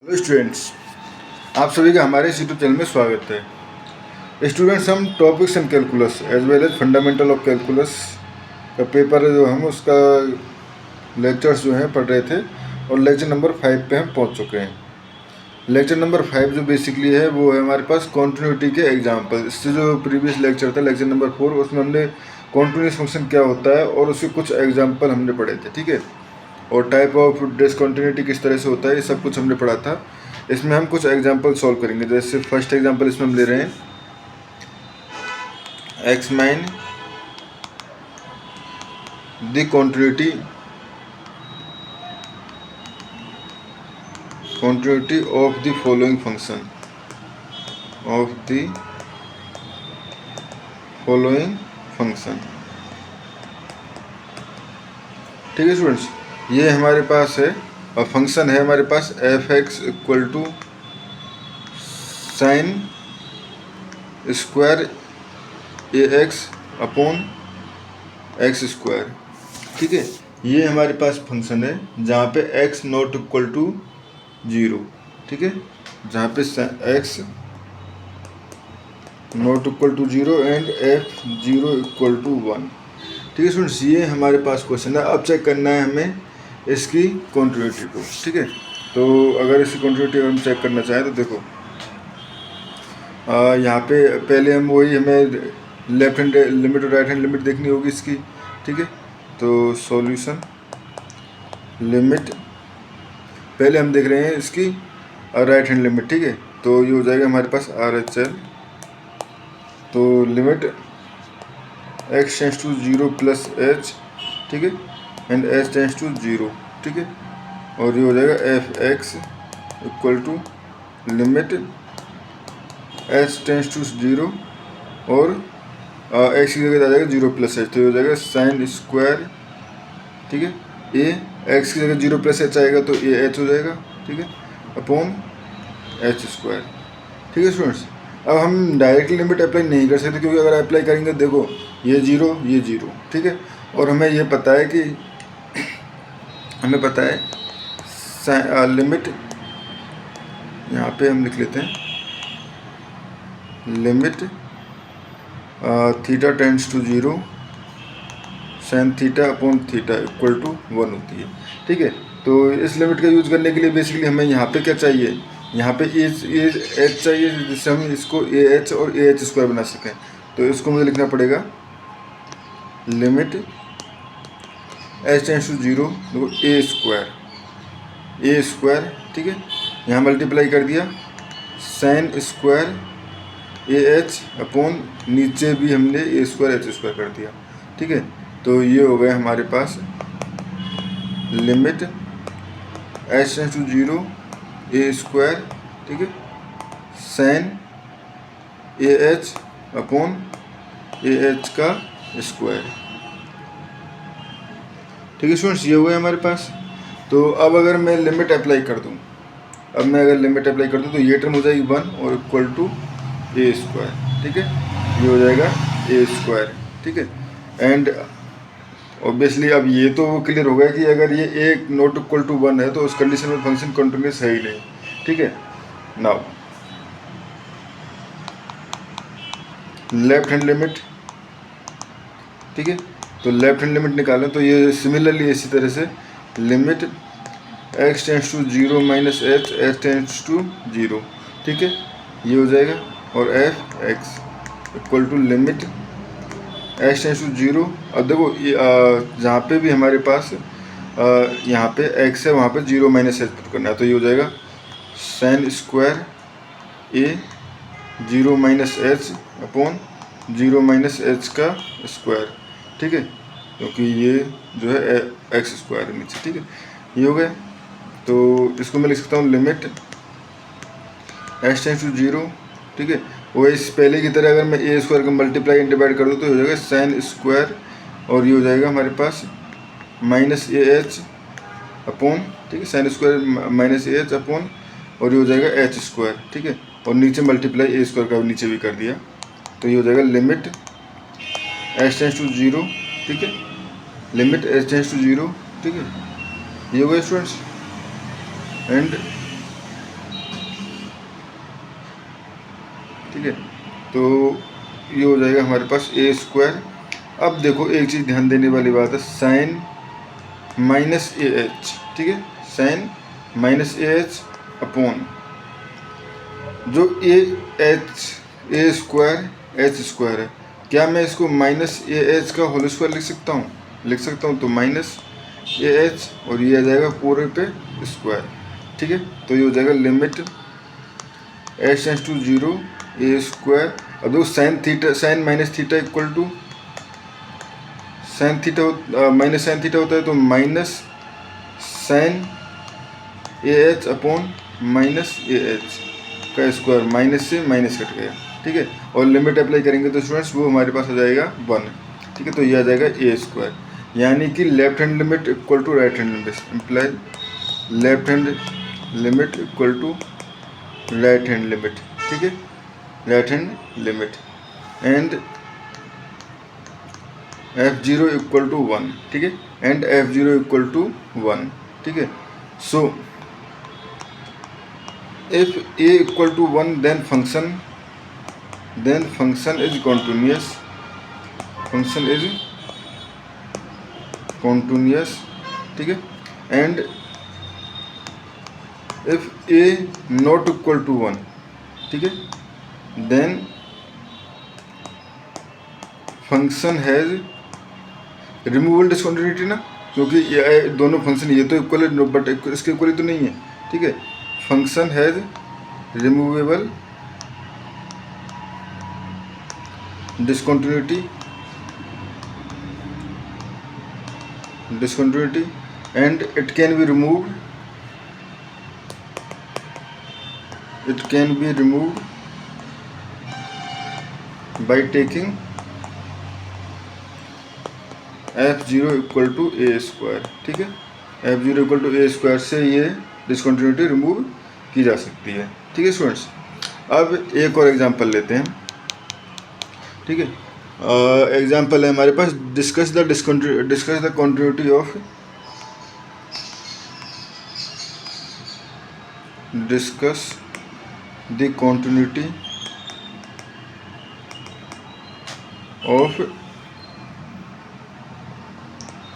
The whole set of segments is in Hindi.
हेलो स्टूडेंट्स, आप सभी का हमारे इस यूट्यूब चैनल में स्वागत है। स्टूडेंट्स, हम topics in calculus as well as fundamental of calculus का पेपर जो हम उसका लेक्चर्स जो हैं पढ़ रहे थे और लेक्चर नंबर 5 पे हम पहुंच चुके हैं। लेक्चर नंबर 5 जो बेसिकली है वो है हमारे पास कॉन्टिन्यूटी के एग्जाम्पल। इससे जो प्रीवियस लेक्चर था लेक्चर नंबर 4, उसमें हमने कॉन्टिन्यूस फंक्शन क्या होता है और उसके कुछ एग्जाम्पल हमने पढ़े थे, ठीक है। और टाइप ऑफ डिसकंटिन्यूटी किस तरह से होता है ये सब कुछ हमने पढ़ा था। इसमें हम कुछ एग्जांपल सॉल्व करेंगे। जैसे फर्स्ट एग्जांपल इसमें हम ले रहे हैं x mine the continuity of the following function ठीक है स्टूडेंट्स, ये हमारे पास है और फंक्शन है हमारे पास F x equal to sine square A X upon X square, ठीक है। ये हमारे पास फंक्शन है जहाँ पे x नॉट इक्वल टू 0, ठीक है, जहाँ पे x not equal to 0 and f 0 equal to 1, ठीक है स्टूडेंट्स। ये हमारे पास क्वेश्चन है। अब चेक करना है हमें इसकी कॉन्टिन्यूटी को, ठीक है। तो अगर इसकी कॉन्टिन्यूटी हम चेक करना चाहें तो देखो, यहाँ पे पहले हम वही हमें लेफ्ट हैंड लिमिट और राइट हैंड लिमिट देखनी होगी इसकी, ठीक है। तो सॉल्यूशन लिमिट पहले हम देख रहे हैं इसकी राइट हैंड लिमिट, ठीक है। तो ये हो जाएगा हमारे पास RHL, तो limit x tends to 0 plus h, ठीक है, एंड h टेंस टू 0, ठीक है। और ये हो जाएगा fx equal to limit h tends to 0 और x की जगह आ जाएगा 0 प्लस h, तो ये हो जाएगा साइन स्क्वायर, ठीक है। a x की जगह 0 प्लस h आएगा तो a h हो जाएगा, ठीक है, अपॉन h स्क्वायर, ठीक है स्टूडेंट्स। अब हम डायरेक्टली लिमिट अप्लाई नहीं कर सकते क्योंकि अगर अप्लाई करेंगे देखो ये 0 ये 0, ठीक है। और हमें ये पता है कि हमें पता है लिमिट, यहाँ पे हम लिख लेते हैं limit theta tends to 0 sine theta upon theta equal to 1 होती है, ठीक है। तो इस लिमिट का यूज़ करने के लिए बेसिकली हमें यहाँ पे क्या चाहिए, यहाँ पे एच चाहिए जिससे हम इसको ए एच और ए एच स्क्वायर बना सकें। तो इसको मुझे लिखना पड़ेगा लिमिट एच टेंस टू 0 देखो ए स्क्वायर, ठीक है। यहाँ मल्टीप्लाई कर दिया sign square A H upon नीचे भी हमने ए स्क्वायर एच स्क्वायर कर दिया, ठीक है। तो ये हो गया हमारे पास limit H tends to 0 A square, ठीक है, sine A H upon A H का स्क्वायर, ठीक है स्टूडेंट्स। ये हो गया हमारे पास। तो अब अगर मैं लिमिट अप्लाई कर दूँ, तो ये टर्म हो जाएगी 1 और इक्वल टू ए स्क्वायर, ठीक है, ये हो जाएगा ए स्क्वायर, ठीक है। एंड ऑब्वियसली अब ये तो क्लियर हो गया कि अगर ये ए नॉट इक्वल टू 1 है तो उस कंडीशन में फंक्शन कंटिन्यूस है ही नहीं, ठीक है। नाउ लेफ्ट हैंड लिमिट, ठीक है, तो लेफ्ट हैंड लिमिट निकालें तो ये सिमिलरली इसी तरह से limit x tends to 0 minus h tends to 0, ठीक है, ये हो जाएगा। और f x equal to limit h tends to 0। अब देखो जहाँ पे भी हमारे पास यहाँ पे x है वहाँ पे 0 माइनस h पुट करना है, तो ये हो जाएगा साइन स्क्वायर ए 0 minus h upon 0 minus h का स्क्वायर, ठीक है, क्योंकि ये जो है एक्स स्क्वायर है नीचे, ठीक है, ये हो गया। तो इसको मैं लिख सकता हूँ लिमिट एच टेंस टू 0, ठीक है। वो इस पहले की तरह अगर मैं ए स्क्वायर का मल्टीप्लाई एंड डिवाइड कर दूँ तो हो जाएगा साइन स्क्वायर और ये हो जाएगा हमारे पास माइनस ए एच अपॉन, ठीक है, sine square minus a H upon और ये हो जाएगा एच स्क्वायर, ठीक है, और नीचे मल्टीप्लाई ए स्क्वायर का नीचे भी कर दिया, तो ये हो जाएगा लिमिट एच टेंस टू 0, ठीक है, लिमिट एच टेंस टू 0, ठीक है, ये हो गया स्टूडेंट्स। एंड ठीक है। तो ये हो जाएगा हमारे पास ए स्क्वायर। अब देखो एक चीज़ ध्यान देने वाली बात है, साइन माइनस ए एच, ठीक है, sine minus a H upon जो ए स्क्वायर एच स्क्वायर है, क्या मैं इसको माइनस ए एच का होल स्क्वायर लिख सकता हूँ तो माइनस ए एच और ये आ जाएगा पूरे पे स्क्वायर, ठीक है। तो ये हो जाएगा limit H tends to 0 A square. अब देखो sine minus theta equal to sine theta minus sine theta होता है, तो minus sine A H upon minus a H का स्क्वायर, माइनस से माइनस कट गया, ठीक है। और लिमिट अप्लाई करेंगे तो स्टूडेंट्स वो हमारे पास आ जाएगा 1, ठीक है। तो ये आ जाएगा ए स्क्वायर, यानी कि left hand limit equal to right hand limit, imply left hand limit equal to right hand limit, ठीक है, right hand limit and f0 equal to 1, ठीक है, एंड f0 इक्वल टू 1, ठीक है। सो if a equal to 1 then function is continuous, ठीक है। and if a not equal to 1, ठीक है, then function has removal discontinuity ना, क्योंकि ये दोनों फंक्शन ये तो इक्वल है बट इसके इक्वल तो नहीं है, ठीक है। Function has removable discontinuity and it can be removed by taking f0 equal to a square, ठीक है। f0 equal to a square से ये डिस्कंटिन्यूटी रिमूव की जा सकती है, ठीक है स्टूडेंट्स। अब एक और एग्जांपल लेते हैं, ठीक है। एग्जांपल है हमारे पास, discuss the continuity of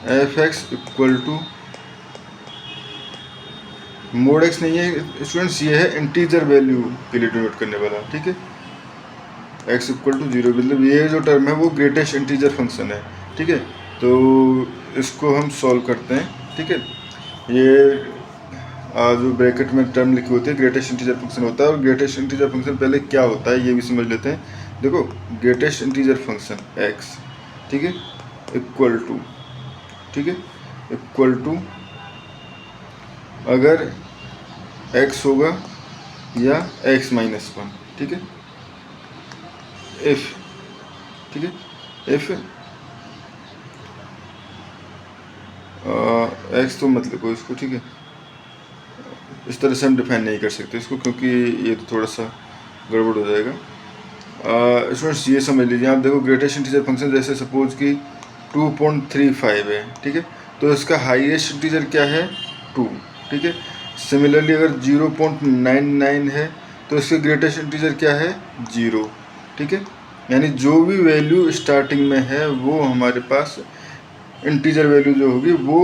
F x equal to mod X नहीं है स्टूडेंट्स, ये है इंटीजर वैल्यू के लिए डिनोट करने वाला, ठीक है। एक्स इक्वल टू 0 मतलब ये जो टर्म है वो ग्रेटेस्ट इंटीजर फंक्शन है, ठीक है। तो इसको हम सॉल्व करते हैं, ठीक है। ये जो ब्रैकेट में टर्म लिखी होती है ग्रेटेस्ट इंटीजर फंक्शन होता है, और ग्रेटेस्ट इंटीजर फंक्शन पहले क्या होता है ये भी समझ लेते हैं। देखो ग्रेटेस्ट इंटीजर फंक्शन एक्स, ठीक है, इक्वल टू, ठीक है, इक्वल टू अगर x होगा या x माइनस 1, ठीक है, इफ, ठीक है, इफ x तो मत लिखो इसको, ठीक है, इस तरह से हम डिफाइन नहीं कर सकते इसको क्योंकि ये तो थोड़ा सा गड़बड़ हो जाएगा। स्टूडेंट्स ये समझ लीजिए, आप देखो ग्रेटेस्ट इंटीजर फंक्शन जैसे सपोज कि 2.35 है, ठीक है, तो इसका हाईएस्ट इंटीजर क्या है 2, ठीक है। सिमिलरली अगर 0.99 है तो इसके ग्रेटेस्ट इंटीजर क्या है 0, ठीक है। यानी जो भी वैल्यू स्टार्टिंग में है वो हमारे पास इंटीजर वैल्यू जो होगी वो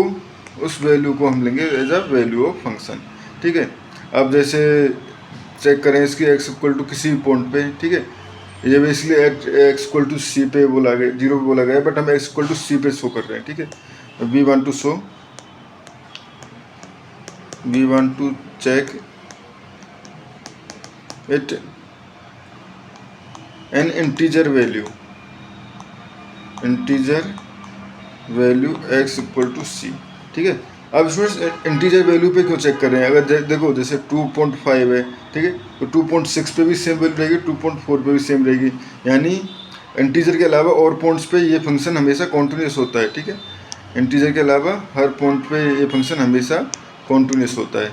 उस वैल्यू को हम लेंगे as a value of function, ठीक है। अब जैसे चेक करें इसकी x इक्वल टू किसी भी पॉइंट पे, ठीक है, ये basically x equal to C पे बोला गया, 0 पे बोला गया, बट हम x इक्वल टू सी पे शो कर रहे हैं, ठीक है। We want to check it an integer value x equal to C, ठीक है। अब स्टूडेंट्स इंटीजर वैल्यू पे क्यों चेक कर रहे हैं, अगर देखो जैसे 2.5 है, ठीक है, तो 2.6 पे भी सेम वैल्यू रहेगी, 2.4 पे भी सेम रहेगी, यानी इंटीजर के अलावा और पॉइंट्स पे ये फंक्शन हमेशा कॉन्टिन्यूस होता है, ठीक है। इंटीजर के अलावा हर पॉइंट पे ये फंक्शन हमेशा कॉन्टिन्यूस होता है,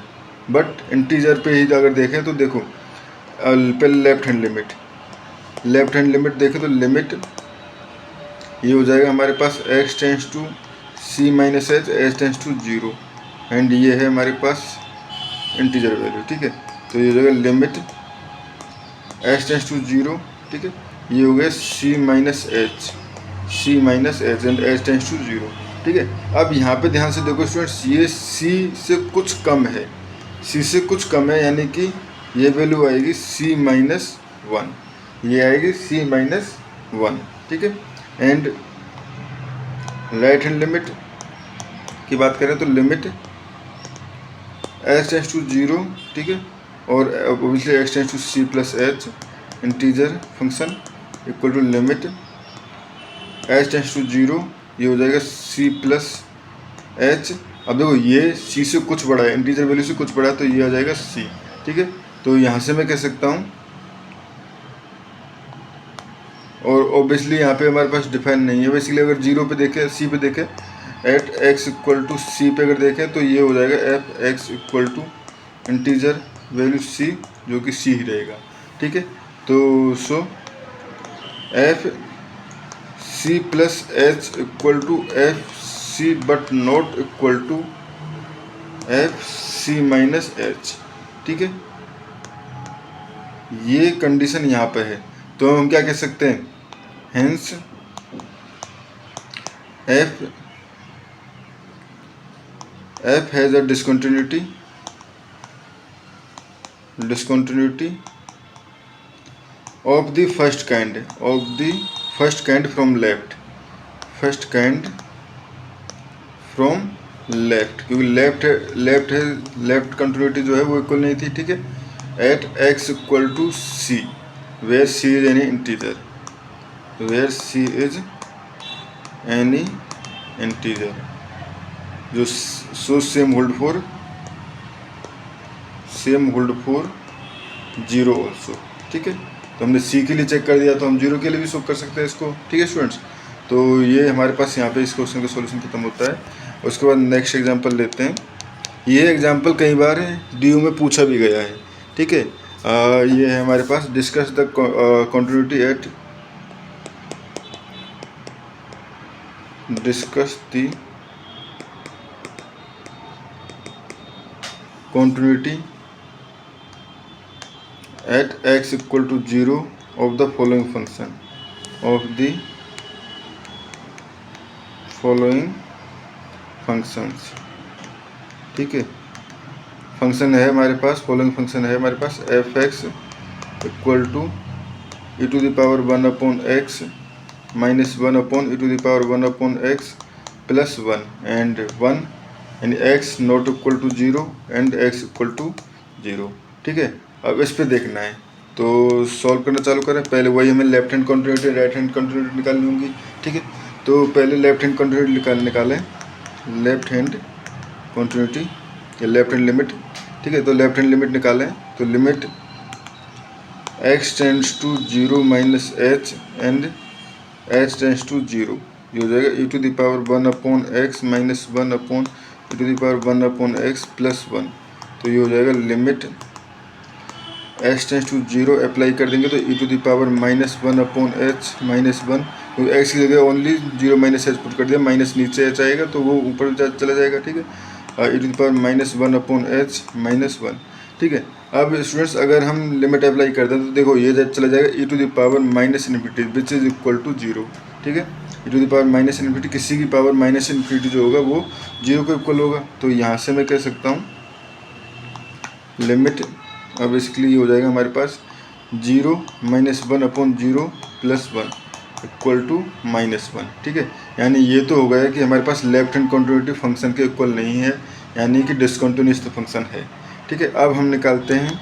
बट इंटीजर पे ही अगर देखें तो देखो पहले लेफ्ट हैंड लिमिट देखें तो लिमिट ये हो जाएगा हमारे पास x tends to c minus h tends to 0 and ये है हमारे पास इंटीजर वैल्यू, ठीक है। तो ये हो जाएगा limit H tends to zero, ठीक है, ये हो गया C minus H and H tends to zero, ठीक है। अब यहाँ पे ध्यान से देखो स्टूडेंट्स, ये सी से कुछ कम है, सी से कुछ कम है, यानी कि ये वैल्यू आएगी सी माइनस वन, ये आएगी सी माइनस वन, ठीक है। एंड राइट हैंड लिमिट की बात करें तो limit H tends to zero, ठीक है, और obviously x tends to c plus h integer function equal to limit H tends to zero, ये हो जाएगा सी प्लस एच। अब देखो ये सी से कुछ बड़ा है, इंटीजर वैल्यू से कुछ बड़ा है, तो ये आ जाएगा सी, ठीक है। तो यहाँ से मैं कह सकता हूँ, और ऑब्वियसली यहाँ पे हमारे पास डिफाइन नहीं है, बेसिकली अगर जीरो पे देखें, सी पे देखें, at X equal to C पे अगर देखें तो ये हो जाएगा F x equal to integer value C, जो कि सी ही रहेगा, ठीक है। तो so F C plus H equal to F C but not equal to F C minus H, ठीक है। ये कंडीशन यहाँ पे है, तो हम क्या कह सकते हैं, hence F has a discontinuity of the first kind from left, क्योंकि लेफ्ट कंटिन्यूटी जो है वो इक्वल नहीं थी, ठीक है। At X equal to C where C is any integer, जो so same hold for zero also, ठीक है। तो हमने सी के लिए चेक कर दिया, तो हम जीरो के लिए भी सॉल्व कर सकते हैं इसको, ठीक है स्टूडेंट्स। तो ये हमारे पास यहाँ पे इस क्वेश्चन का सॉल्यूशन खत्म होता है। उसके बाद नेक्स्ट एग्जांपल लेते हैं। ये एग्जांपल कई बार DU में पूछा भी गया है, ठीक है। ये है हमारे पास, discuss the continuity at x equal to 0 of the following functions, ठीक है। फंक्शन है हमारे पास, फॉलोइंग फंक्शन है हमारे पास, F x equal to E to the power 1 upon x minus 1 upon E to the power 1 upon x plus 1 and 1 and X not equal to 0 and X equal to 0, ठीक है। अब इस पे देखना है, तो सॉल्व करना चालू करें। पहले वही हमें left hand continuity right hand continuity निकालनी होगी, ठीक है। तो पहले लेफ्ट हैंड कंटिन्यूटी निकालें, लेफ्ट हैंड कंटिन्यूटी या लेफ्ट हैंड लिमिट, ठीक है। तो लेफ्ट हैंड लिमिट निकालें, तो limit x tends to 0 minus H and h tends to 0, ये हो जाएगा e to the power 1 upon x minus 1 upon e to the power 1 upon x plus 1, तो ये हो जाएगा limit x tends to 0 apply कर देंगे तो e to the power minus 1 upon h minus 1, तो x की जगह ओनली 0 माइनस एच पुट कर दिया, माइनस नीचे h आएगा तो वो ऊपर चला जाएगा, ठीक है। e to the power minus 1 upon h minus 1, ठीक है। अब स्टूडेंट्स अगर हम लिमिट अप्लाई करते हैं तो देखो ये चला जाएगा e to the power minus infinity which is equal to 0, ठीक है। e to the power minus infinity, किसी की पावर माइनस इन्फिनिटी जो होगा वो 0 को इक्वल होगा, तो यहाँ से मैं कह सकता हूँ लिमिट, अब बेसिकली ये हो जाएगा हमारे पास 0 minus 1 upon 0 plus 1 equal to minus 1, ठीक है। यानी ये तो हो गया कि हमारे पास लेफ्ट हैंड कंटिन्यूटी फंक्शन के इक्वल नहीं है, यानी कि डिसकंटिन्यूअस फंक्शन है, ठीक है। अब हम निकालते हैं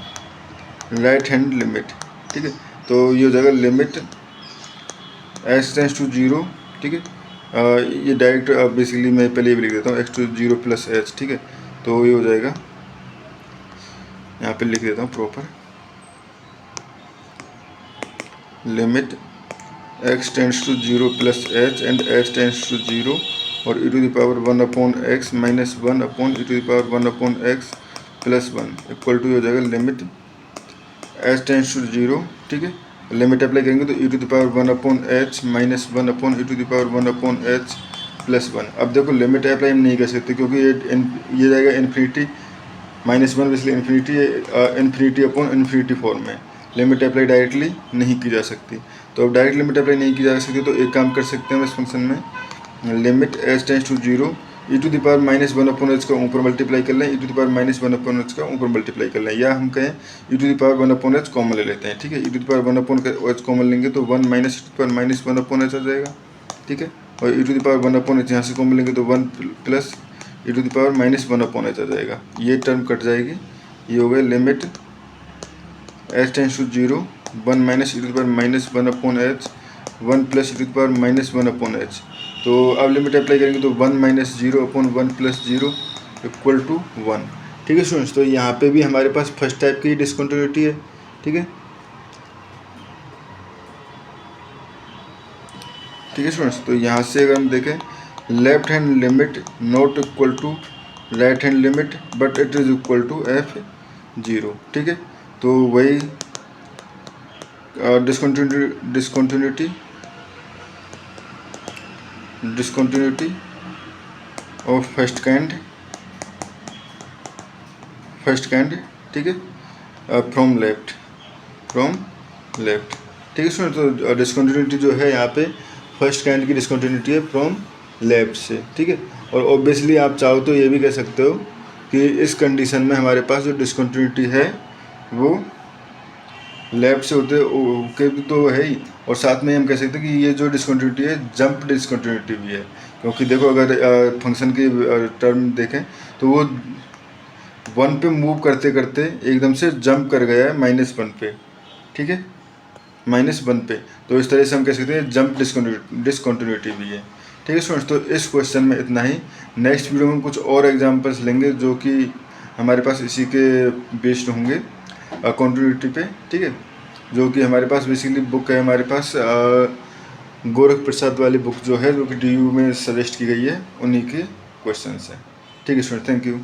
राइट हैंड लिमिट, ठीक है। तो ये हो जाएगा लिमिट x टेंड्स टू 0, ठीक है। ये डायरेक्ट बेसिकली मैं पहले भी लिख देता हूँ x टू 0 प्लस h, ठीक है। तो ये हो जाएगा, यहाँ पे लिख देता हूँ proper, limit x tends to 0 plus h and h tends to 0 और e to the power 1 upon x minus 1 upon e to the power 1 upon x plus 1 equal to हो जाएगा लिमिट h टेंड्स टू 0, ठीक है। लिमिट अप्लाई करेंगे तो e to the power 1 upon h minus 1 upon e to the power 1 upon h plus 1। अब देखो लिमिट अप्लाई हम नहीं कर सकते क्योंकि ये जाएगा इन्फिनिटी माइनस 1, इसलिए इन्फिनिटी अपॉन इन्फिनिटी फॉर्म में, लिमिट अप्लाई डायरेक्टली नहीं की जा सकती। तो अब डायरेक्ट लिमिट अप्लाई नहीं की जा सकती तो एक काम कर सकते हैं हम इस फंक्शन में, limit H tends to zero E to the power minus one upon H का ऊपर मल्टीप्लाई कर लें, E to the power minus one upon H का ऊपर मल्टीप्लाई कर लें, या हम कहें E to the power one upon H common ले लेते हैं। ठीक है, E to the power one upon H common लेंगे तो one minus E to the power minus one upon H आ जाएगा। ठीक है, और E to the power one upon H यहाँ से कॉमन लेंगे तो one plus E to the power minus one upon H आ जाएगा। ये टर्म कट जाएगी, ये हो गया limit H tends to zero one minus E to the power minus one upon H one plus E to the power minus one upon H. तो अब लिमिट अप्लाई करेंगे तो one minus zero upon one plus zero equal to one. ठीक है स्टूडेंट्स, तो यहाँ पे भी हमारे पास फर्स्ट टाइप की डिसकंटिन्यूटी है। ठीक है, ठीक है स्टूडेंट्स, तो यहाँ से अगर हम देखें left hand limit not equal to right hand limit but it is equal to f zero. ठीक है, तो वही डिसकंटिन्यूटी ऑफ फर्स्ट काइंड, ठीक है, फ्रॉम लेफ्ट। ठीक है स्टूडेंट, तो डिसकंटिन्यूटी जो है यहाँ पे फर्स्ट काइंड की डिसकंटिन्यूटी है फ्रॉम लेफ्ट से। ठीक है, और ऑब्वियसली आप चाहो तो ये भी कह सकते हो कि इस कंडीशन में हमारे पास जो डिसकंटिन्यूटी है वो लेफ्ट से होते के तो है ही, और साथ में हम कह सकते हैं कि ये जो डिसकंटिन्यूटी है जंप डिसकंटिन्यूटी भी है, क्योंकि देखो अगर फंक्शन की टर्म देखें तो वो वन पे मूव करते करते एकदम से जंप कर गया है माइनस वन पे। ठीक है, माइनस वन पे, तो इस तरह से हम कह सकते हैं जंप डिसकंटिन्यूटी भी है। ठीक है स्टूडेंट्स, तो इस क्वेश्चन में इतना ही। नेक्स्ट वीडियो में कुछ और एग्जांपल्स लेंगे जो कि हमारे पास इसी के बेस्ड होंगे कंटिन्यूटी पे। ठीक है, जो कि हमारे पास बेसिकली बुक है, हमारे पास गोरख प्रसाद वाली बुक जो है, जो कि DU में सजेस्ट की गई है, उन्हीं के क्वेश्चंस हैं। ठीक है स्टूडेंट, थैंक यू।